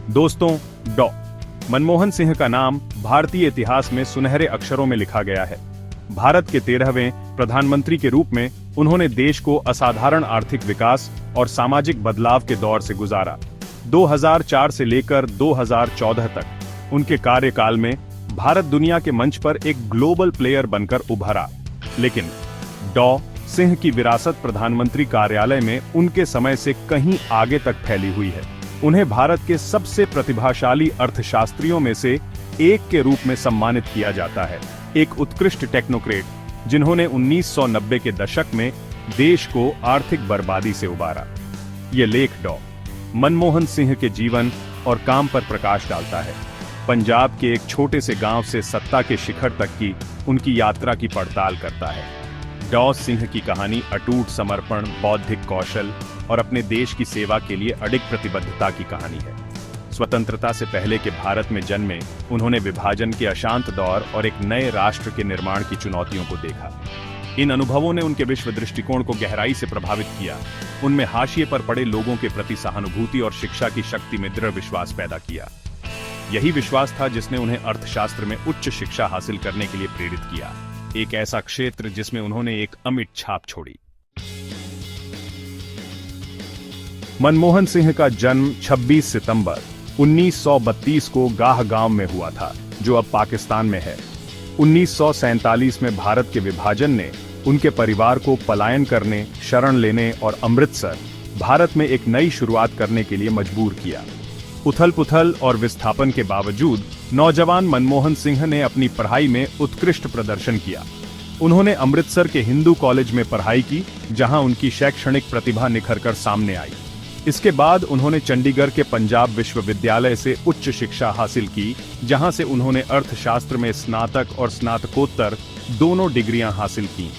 दोस्तों, डॉ मनमोहन सिंह का नाम भारतीय इतिहास में सुनहरे अक्षरों में लिखा गया है। भारत के 13वें प्रधानमंत्री के रूप में उन्होंने देश को असाधारण आर्थिक विकास और सामाजिक बदलाव के दौर से गुजारा। 2004 से लेकर 2014 तक उनके कार्यकाल में भारत दुनिया के मंच पर एक ग्लोबल प्लेयर बनकर उभरा। लेकिन डॉ सिंह की विरासत प्रधानमंत्री कार्यालय में उनके समय से कहीं आगे तक फैली हुई है। उन्हें भारत के सबसे प्रतिभाशाली अर्थशास्त्रियों में से एक के रूप में सम्मानित किया जाता है। एक उत्कृष्ट टेक्नोक्रेट जिन्होंने 1990 के दशक में देश को आर्थिक बर्बादी से उबारा। ये लेख डॉ मनमोहन सिंह के जीवन और काम पर प्रकाश डालता है। पंजाब के एक छोटे से गांव से सत्ता के शिखर तक की उनकी यात्रा की पड़ताल करता है। डॉ सिंह की कहानी अटूट समर्पण, बौद्धिक कौशल और अपने देश की सेवा के लिए अडिग प्रतिबद्धता की कहानी है। स्वतंत्रता से पहले के भारत में जन्मे उन्होंने विभाजन के अशांत दौर और एक नए राष्ट्र के निर्माण की चुनौतियों को देखा। इन अनुभवों ने उनके विश्व दृष्टिकोण को गहराई से प्रभावित किया। उनमें हाशिए पर पड़े लोगों के प्रति सहानुभूति और शिक्षा की शक्ति में दृढ़ विश्वास पैदा किया। यही विश्वास था जिसने उन्हें अर्थशास्त्र में उच्च शिक्षा हासिल करने के लिए प्रेरित किया, एक ऐसा क्षेत्र जिसमें उन्होंने एक अमिट छाप छोड़ी। मनमोहन सिंह का जन्म 26 सितंबर 1932 को गाह गांव में हुआ था, जो अब पाकिस्तान में है। 1947 में भारत के विभाजन ने उनके परिवार को पलायन करने, शरण लेने और अमृतसर, भारत में एक नई शुरुआत करने के लिए मजबूर किया। उथल-पुथल और विस्थापन के बावजूद नौजवान मनमोहन सिंह ने अपनी पढ़ाई में उत्कृष्ट प्रदर्शन किया। उन्होंने अमृतसर के हिंदू कॉलेज में पढ़ाई की, जहां उनकी शैक्षणिक प्रतिभा निखरकर सामने आई। इसके बाद उन्होंने चंडीगढ़ के पंजाब विश्वविद्यालय से उच्च शिक्षा हासिल की, जहां से उन्होंने अर्थशास्त्र में स्नातक और स्नातकोत्तर दोनों डिग्रियां हासिल की।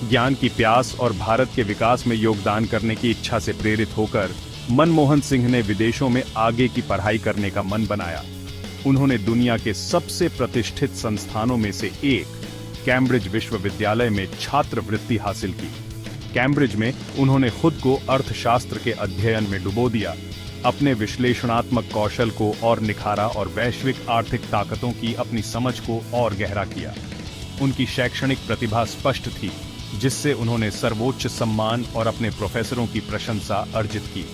ज्ञान की प्यास और भारत के विकास में योगदान करने की इच्छा से प्रेरित होकर मनमोहन सिंह ने विदेशों में आगे की पढ़ाई करने का मन बनाया। उन्होंने दुनिया के सबसे प्रतिष्ठित संस्थानों में से एक कैम्ब्रिज विश्वविद्यालय में छात्रवृत्ति हासिल की। कैम्ब्रिज में उन्होंने खुद को अर्थशास्त्र के अध्ययन में डुबो दिया, अपने विश्लेषणात्मक कौशल को और निखारा और वैश्विक आर्थिक ताकतों की अपनी समझ को और गहरा किया। उनकी शैक्षणिक प्रतिभा स्पष्ट थी, जिससे उन्होंने सर्वोच्च सम्मान और अपने प्रोफेसरों की प्रशंसा अर्जित की।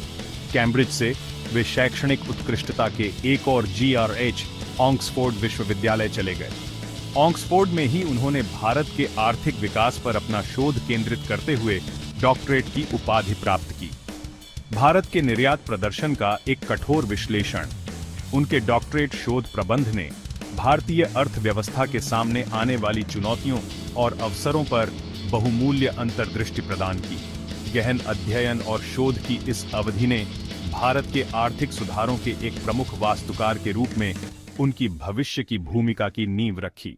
कैम्ब्रिज से वे शैक्षणिक उत्कृष्टता के एक और GRH ऑक्सफोर्ड विश्वविद्यालय चले गए। ऑक्सफोर्ड में ही उन्होंने भारत के आर्थिक विकास पर अपना शोध केंद्रित करते हुए डॉक्टरेट की उपाधि प्राप्त की। भारत के निर्यात प्रदर्शन का एक कठोर विश्लेषण, उनके डॉक्टरेट शोध प्रबंध ने भारतीय अर्थव्यवस्था के सामने आने वाली चुनौतियों और अवसरों पर बहुमूल्य अंतर्दृष्टि प्रदान की। गहन अध्ययन और शोध की इस अवधि ने भारत के आर्थिक सुधारों के एक प्रमुख वास्तुकार के रूप में उनकी भविष्य की भूमिका की नींव रखी।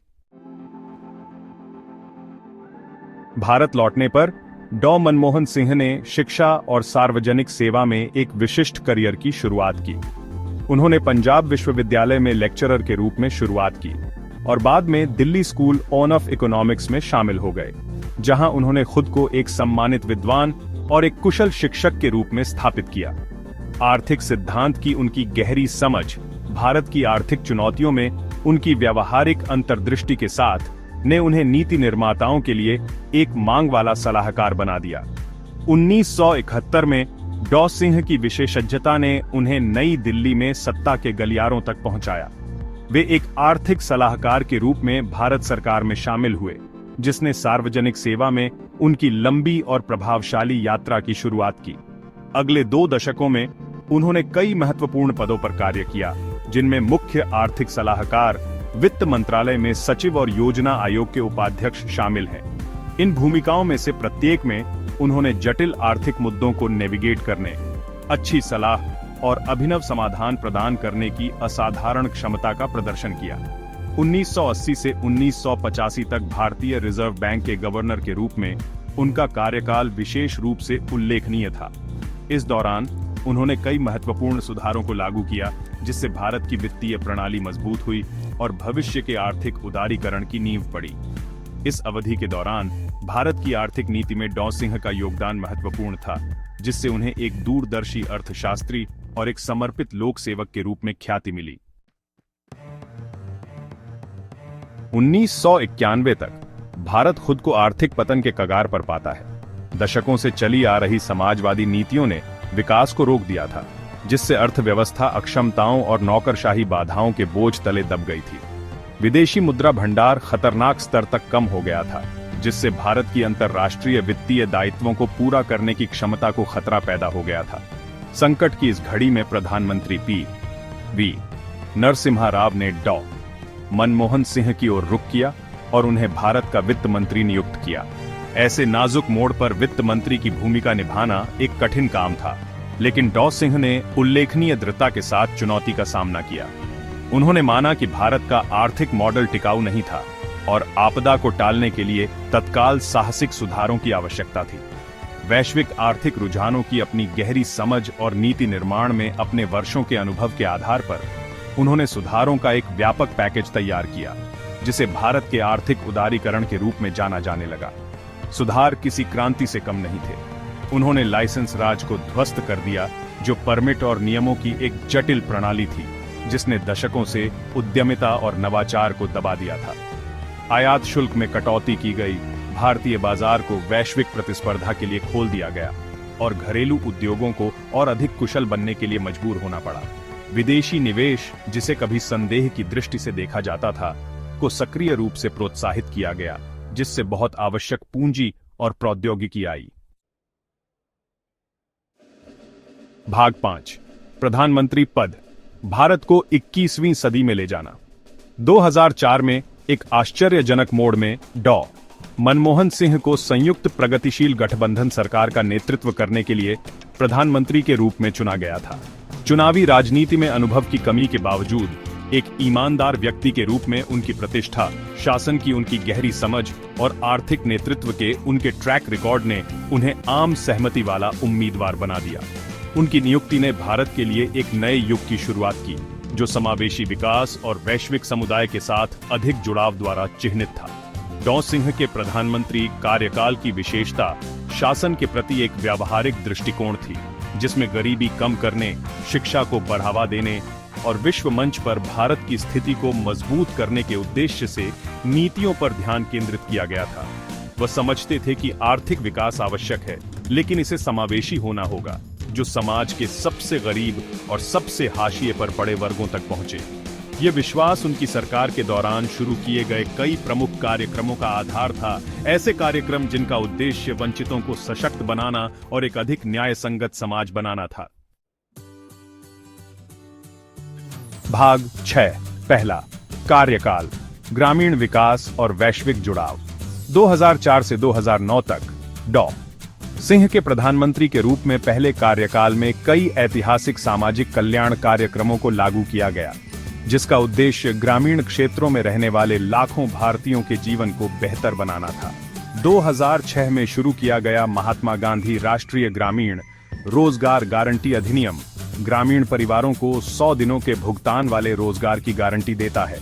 भारत लौटने पर डॉ मनमोहन सिंह ने शिक्षा और सार्वजनिक सेवा में एक विशिष्ट करियर की शुरुआत की। उन्होंने पंजाब विश्वविद्यालय में लेक्चरर के रूप में शुरुआत की और बाद में दिल्ली स्कूल ऑफ इकोनॉमिक्स में शामिल हो गए, जहां उन्होंने खुद को एक सम्मानित विद्वान और एक कुशल शिक्षक के रूप में स्थापित किया। आर्थिक सिद्धांत की उनकी गहरी समझ, भारत की आर्थिक चुनौतियों में उनकी व्यावहारिक अंतर्दृष्टि के साथ ने उन्हें नीति निर्माताओं के लिए एक मांग वाला सलाहकार बना दिया। 1971 में डॉ सिंह की विशेषज्ञता ने उन्हें नई दिल्ली में सत्ता के गलियारों तक पहुंचाया। वे एक आर्थिक सलाहकार के रूप में भारत सरकार में शामिल हुए, जिसने सार्वजनिक सेवा में उनकी लंबी और प्रभावशाली यात्रा की शुरुआत की। अगले 2 दशकों में उन्होंने कई महत्वपूर्ण पदों पर कार्य किया, जिनमें मुख्य आर्थिक सलाहकार, वित्त मंत्रालय में सचिव और योजना आयोग के उपाध्यक्ष शामिल हैं। इन भूमिकाओं में से प्रत्येक में उन्होंने जटिल आर्थिक मुद्दों को नेविगेट करने, अच्छी सलाह और अभिनव समाधान प्रदान करने की असाधारण क्षमता का प्रदर्शन किया। 1980 से 1985 तक भारतीय रिजर्व बैंक के गवर्नर के रूप में उनका कार्यकाल विशेष रूप से उल्लेखनीय था। इस दौरान उन्होंने कई महत्वपूर्ण सुधारों को लागू किया, जिससे भारत की वित्तीय प्रणाली मजबूत हुई और भविष्य के आर्थिक उदारीकरण की नींव पड़ी। इस अवधि के दौरान भारत की आर्थिक नीति में डॉ सिंह का योगदान महत्वपूर्ण था, जिससे उन्हें एक दूरदर्शी अर्थशास्त्री और एक समर्पित लोक सेवक के रूप में ख्याति मिली। 1991 तक भारत खुद को आर्थिक पतन के कगार पर पाता है। दशकों से चली आ रही समाजवादी नीतियों ने विकास को रोक दिया था, जिससे अर्थव्यवस्था अक्षमताओं और नौकरशाही बाधाओं के बोझ तले दब गई थी। विदेशी मुद्रा भंडार खतरनाक स्तर तक कम हो गया था, जिससे भारत की अंतर्राष्ट्रीय वित्तीय दायित्वों को पूरा करने की क्षमता को खतरा पैदा हो गया था। संकट की इस घड़ी में प्रधानमंत्री पी.वी. नरसिम्हा राव ने डॉ. मनमोहन सिंह की ओर रुख किया और उन्हें भारत का वित्त मंत्री नियुक्त किया। ऐसे नाजुक मोड़ पर वित्त मंत्री की भूमिका निभाना एक कठिन काम था, लेकिन डॉ. सिंह ने उल्लेखनीय दृढ़ता के साथ चुनौती का सामना किया। उन्होंने माना कि भारत का आर्थिक मॉडल टिकाऊ नहीं था और आपदा को टालने के लिए तत्काल साहसिक सुधारों की आवश्यकता थी। वैश्विक आर्थिक रुझानों की अपनी गहरी समझ और नीति निर्माण में अपने वर्षों के अनुभव के आधार पर उन्होंने सुधारों का एक व्यापक पैकेज तैयार किया, जिसे भारत के आर्थिक उदारीकरण के रूप में जाना जाने लगा। सुधार किसी क्रांति से कम नहीं थे। उन्होंने लाइसेंस राज को ध्वस्त कर दिया, जो परमिट और नियमों की एक जटिल प्रणाली थी, जिसने दशकों से उद्यमिता और नवाचार को दबा दिया था। आयात शुल्क में कटौती की गई, भारतीय बाजार को वैश्विक प्रतिस्पर्धा के लिए खोल दिया गया और घरेलू उद्योगों को और अधिक कुशल बनने के लिए मजबूर होना पड़ा। विदेशी निवेश, जिसे कभी संदेह की दृष्टि से देखा जाता था, को सक्रिय रूप से प्रोत्साहित किया गया, जिससे बहुत आवश्यक पूंजी और प्रौद्योगिकी आई। भाग 5, प्रधानमंत्री पद, भारत को 21वीं सदी में ले जाना। 2004 में एक आश्चर्यजनक मोड़ में डॉ. मनमोहन सिंह को संयुक्त प्रगतिशील गठबंधन सरकार का नेतृत्व करने के लिए प्रधानमंत्री के रूप में चुना गया था। चुनावी राजनीति में अनुभव की कमी के बावजूद एक ईमानदार व्यक्ति के रूप में उनकी प्रतिष्ठा, शासन की उनकी गहरी समझ और आर्थिक नेतृत्व के उनके ट्रैक रिकॉर्ड ने उन्हें आम सहमति वाला उम्मीदवार बना दिया। उनकी नियुक्ति ने भारत के लिए एक नए युग की शुरुआत की, जो समावेशी विकास और वैश्विक समुदाय के साथ अधिक जुड़ाव द्वारा चिह्नित था। डॉ. सिंह के प्रधानमंत्री कार्यकाल की विशेषता शासन के प्रति एक व्यावहारिक दृष्टिकोण थी, जिसमें गरीबी कम करने, शिक्षा को बढ़ावा देने और विश्व मंच पर भारत की स्थिति को मजबूत करने के उद्देश्य से नीतियों पर ध्यान केंद्रित किया गया था। वह समझते थे कि आर्थिक विकास आवश्यक है, लेकिन इसे समावेशी होना होगा, जो समाज के सबसे गरीब और सबसे हाशिए पर पड़े वर्गों तक पहुंचे। यह विश्वास उनकी सरकार के दौरान शुरू किए गए कई प्रमुख कार्यक्रमों का आधार था, ऐसे कार्यक्रम जिनका उद्देश्य वंचितों को सशक्त बनाना और एक अधिक न्याय संगत समाज बनाना था। भाग 6, पहला, कार्यकाल, ग्रामीण विकास और वैश्विक जुड़ाव। 2004 से 2009 तक डॉ. सिंह के प्रधानमंत्री के रूप में पहले कार्यकाल में कई ऐतिहासिक सामाजिक कल्याण कार्यक्रमों को लागू किया गया, जिसका उद्देश्य ग्रामीण क्षेत्रों में रहने वाले लाखों भारतीयों के जीवन को बेहतर बनाना था। 2006 में शुरू किया गया महात्मा गांधी राष्ट्रीय ग्रामीण रोजगार गारंटी अधिनियम ग्रामीण परिवारों को 100 दिनों के भुगतान वाले रोजगार की गारंटी देता है,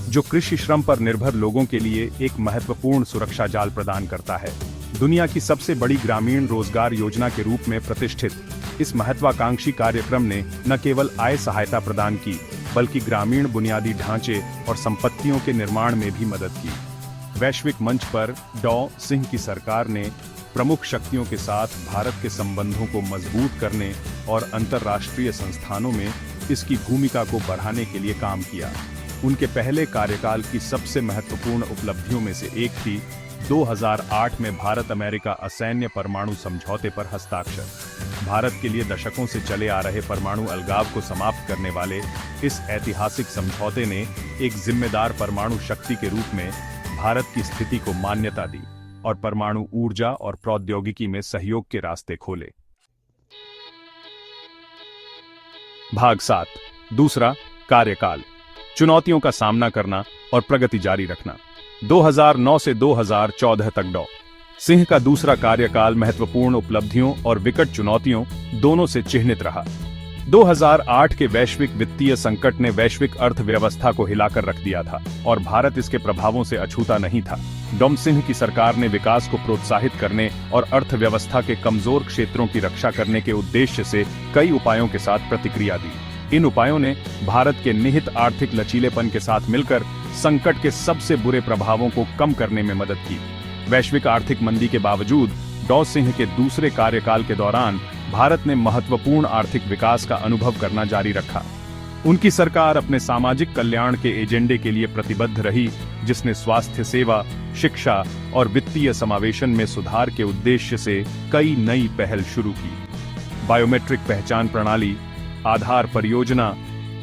जो कृषि श्रम पर निर्भर लोगों के लिए एक महत्वपूर्ण सुरक्षा जाल प्रदान करता है। दुनिया की सबसे बड़ी ग्रामीण रोजगार योजना के रूप में प्रतिष्ठित इस महत्वाकांक्षी कार्यक्रम ने न केवल आय सहायता प्रदान की, बल्कि ग्रामीण बुनियादी ढांचे और संपत्तियों के निर्माण में भी मदद की। वैश्विक मंच पर डॉ. सिंह की सरकार ने प्रमुख शक्तियों के साथ भारत के संबंधों को मजबूत करने और अंतर्राष्ट्रीय संस्थानों में इसकी भूमिका को बढ़ाने के लिए काम किया। उनके पहले कार्यकाल की सबसे महत्वपूर्ण उपलब्धियों में से एक थी 2008 में भारत अमेरिका असैन्य परमाणु समझौते पर हस्ताक्षर। भारत के लिए दशकों से चले आ रहे परमाणु अलगाव को समाप्त करने वाले इस ऐतिहासिक समझौते ने एक जिम्मेदार परमाणु शक्ति के रूप में भारत की स्थिति को मान्यता दी और परमाणु ऊर्जा और प्रौद्योगिकी में सहयोग के रास्ते खोले। भाग 7, दूसरा, कार्यकाल, चुनौतियों का सामना करना और प्रगति जारी रखना। 2009 से 2014 तक डॉ. सिंह का दूसरा कार्यकाल महत्वपूर्ण उपलब्धियों और विकट चुनौतियों दोनों से चिह्नित रहा। 2008 के वैश्विक वित्तीय संकट ने वैश्विक अर्थव्यवस्था को हिलाकर रख दिया था और भारत इसके प्रभावों से अछूता नहीं था। डॉ सिंह की सरकार ने विकास को प्रोत्साहित करने और अर्थव्यवस्था के कमजोर क्षेत्रों की रक्षा करने के उद्देश्य से कई उपायों के साथ प्रतिक्रिया दी। इन उपायों ने भारत के निहित आर्थिक लचीलेपन के साथ मिलकर संकट के सबसे बुरे प्रभावों को कम करने में मदद की। वैश्विक आर्थिक मंदी के बावजूद डॉ सिंह के दूसरे कार्यकाल के दौरान भारत ने महत्वपूर्ण आर्थिक विकास का अनुभव करना जारी रखा। उनकी सरकार अपने सामाजिक कल्याण के एजेंडे के लिए प्रतिबद्ध रही, जिसने स्वास्थ्य सेवा, शिक्षा और वित्तीय समावेशन में सुधार के उद्देश्य से कई नई पहल शुरू की। बायोमेट्रिक पहचान प्रणाली, आधार परियोजना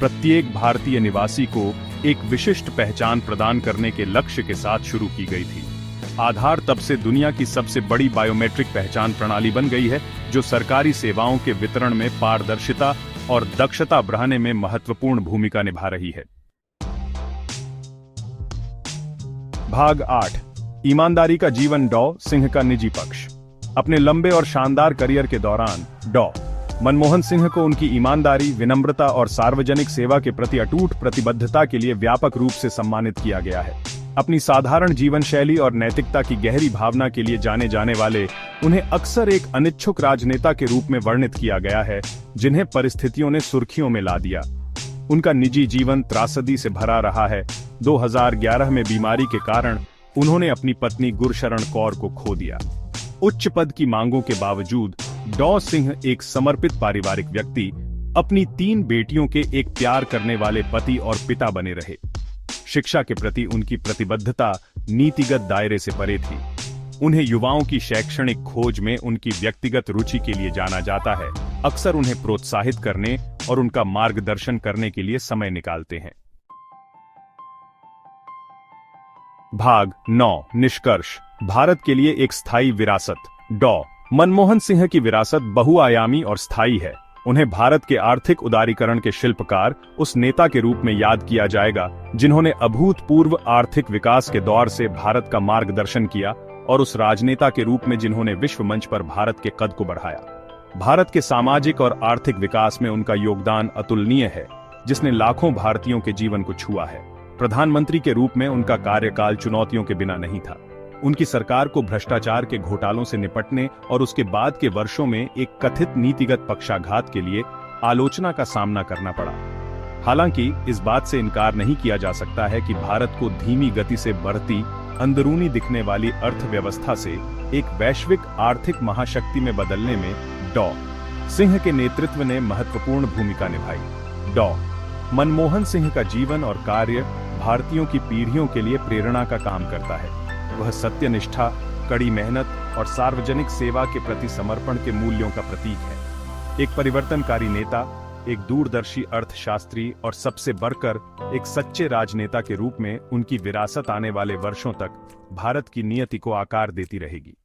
प्रत्येक भारतीय निवासी को एक विशिष्ट पहचान प्रदान करने के लक्ष्य के साथ शुरू की गई थी। आधार तब से दुनिया की सबसे बड़ी बायोमेट्रिक पहचान प्रणाली बन गई है, जो सरकारी सेवाओं के वितरण में पारदर्शिता और दक्षता बढ़ाने में महत्वपूर्ण भूमिका निभा रही है। भाग 8, ईमानदारी का जीवन, डॉ सिंह का निजी पक्ष। अपने लंबे और शानदार करियर के दौरान डॉ मनमोहन सिंह को उनकी ईमानदारी, विनम्रता और सार्वजनिक सेवा के प्रति अटूट प्रतिबद्धता के लिए व्यापक रूप से सम्मानित किया गया है। अपनी साधारण जीवन शैली और नैतिकता की गहरी भावना के लिए जाने जाने वाले उन्हें अक्सर एक अनिच्छुक राजनेता के रूप में वर्णित किया गया है, जिन्हें परिस्थितियों ने सुर्खियों में ला दिया। उनका निजी जीवन त्रासदी से भरा रहा है। 2011 में बीमारी के कारण उन्होंने अपनी पत्नी गुरशरण कौर को खो दिया। उच्च पद की मांगों के बावजूद डॉ सिंह एक समर्पित पारिवारिक व्यक्ति, अपनी 3 बेटियों के एक प्यार करने वाले पति और पिता बने रहे। शिक्षा के प्रति उनकी प्रतिबद्धता नीतिगत दायरे से परे थी। उन्हें युवाओं की शैक्षणिक खोज में उनकी व्यक्तिगत रुचि के लिए जाना जाता है। अक्सर उन्हें प्रोत्साहित करने और उनका मार्गदर्शन करने के लिए समय निकालते हैं। भाग 9, निष्कर्ष, भारत के लिए एक स्थायी विरासत। डॉ मनमोहन सिंह की विरासत बहुआयामी और स्थायी है। उन्हें भारत के आर्थिक उदारीकरण के शिल्पकार, उस नेता के रूप में याद किया जाएगा जिन्होंने अभूतपूर्व आर्थिक विकास के दौर से भारत का मार्गदर्शन किया, और उस राजनेता के रूप में जिन्होंने विश्व मंच पर भारत के कद को बढ़ाया। भारत के सामाजिक और आर्थिक विकास में उनका योगदान अतुलनीय है, जिसने लाखों भारतीयों के जीवन को छुआ है। प्रधानमंत्री के रूप में उनका कार्यकाल चुनौतियों के बिना नहीं था। उनकी सरकार को भ्रष्टाचार के घोटालों से निपटने और उसके बाद के वर्षों में एक कथित नीतिगत पक्षाघात के लिए आलोचना का सामना करना पड़ा। हालांकि इस बात से इनकार नहीं किया जा सकता है कि भारत को धीमी गति से बढ़ती, अंदरूनी दिखने वाली अर्थव्यवस्था से एक वैश्विक आर्थिक महाशक्ति में बदलने में डॉ सिंह के नेतृत्व ने महत्वपूर्ण भूमिका निभाई। डॉ मनमोहन सिंह का जीवन और कार्य भारतीयों की पीढ़ियों के लिए प्रेरणा का काम करता है। वह सत्यनिष्ठा, कड़ी मेहनत और सार्वजनिक सेवा के प्रति समर्पण के मूल्यों का प्रतीक है। एक परिवर्तनकारी नेता, एक दूरदर्शी अर्थशास्त्री और सबसे बढ़कर एक सच्चे राजनेता के रूप में उनकी विरासत आने वाले वर्षों तक भारत की नियति को आकार देती रहेगी।